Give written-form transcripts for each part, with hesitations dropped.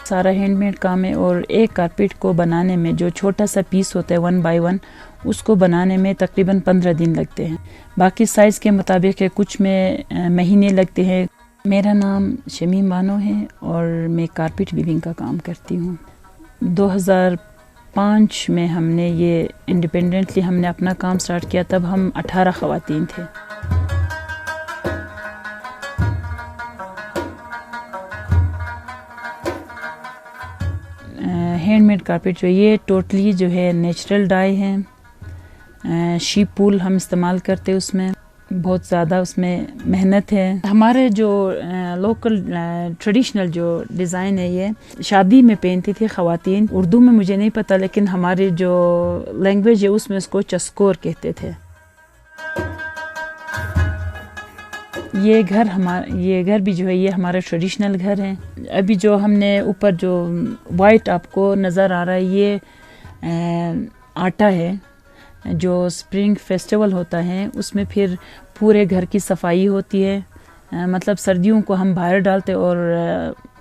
سارا hand made کام ہے، اور ایک کارپیٹ کو بنانے میں جو چھوٹا سا پیس ہوتا ہے 1 بائی 1 اس کو بنانے میں تقریباً 15 دن لگتے ہیں. باقی سائز کے مطابق ہے، کچھ میں مہینے لگتے ہیں. میرا نام شمیم بانو ہے اور میں کارپیٹ ویونگ کا کام کرتی ہوں. 2005 میں ہم نے یہ انڈیپینڈنٹلی ہم نے اپنا کام سٹارٹ کیا. تب ہم 18 خواتین تھے. ہینڈ میڈ کارپیٹ جو یہ ٹوٹلی جو ہے نیچرل ڈائی ہے. شیپ وول ہم استعمال کرتے، اس میں بہت زیادہ اس میں محنت ہے. ہمارے جو لوکل ٹریڈیشنل جو ڈیزائن ہے یہ شادی میں پہنتی تھی خواتین. اردو میں مجھے نہیں پتہ، لیکن ہماری جو لینگویج ہے اس میں اس کو چسکور کہتے تھے. یہ گھر بھی جو ہے یہ ہمارا ٹریڈیشنل گھر ہے. ابھی جو ہم نے اوپر جو وائٹ آپ کو نظر آ رہا ہے یہ آٹا ہے. جو اسپرنگ فیسٹیول ہوتا ہے اس میں پھر پورے گھر کی صفائی ہوتی ہے. مطلب سردیوں کو ہم باہر ڈالتے اور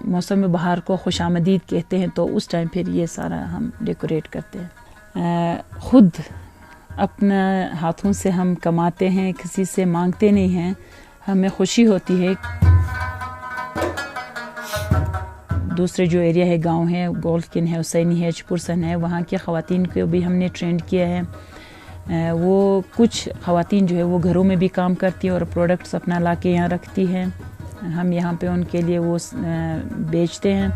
موسم بہار کو خوش آمدید کہتے ہیں، تو اس ٹائم پھر یہ سارا ہم ڈیکوریٹ کرتے ہیں. خود اپنا ہاتھوں سے ہم کماتے ہیں، کسی سے مانگتے نہیں ہیں. ہمیں خوشی ہوتی ہے. دوسرے جو ایریا ہے، گاؤں ہے، گولکن ہے، حسینی ہے، چپرسن ہے، وہاں کی خواتین کو بھی ہم نے ٹرینڈ کیا ہے. وہ کچھ خواتین جو ہے وہ گھروں میں بھی کام کرتی ہیں اور پروڈکٹس اپنا لا کے یہاں رکھتی ہیں. ہم یہاں پہ ان کے لیے وہ بیچتے ہیں.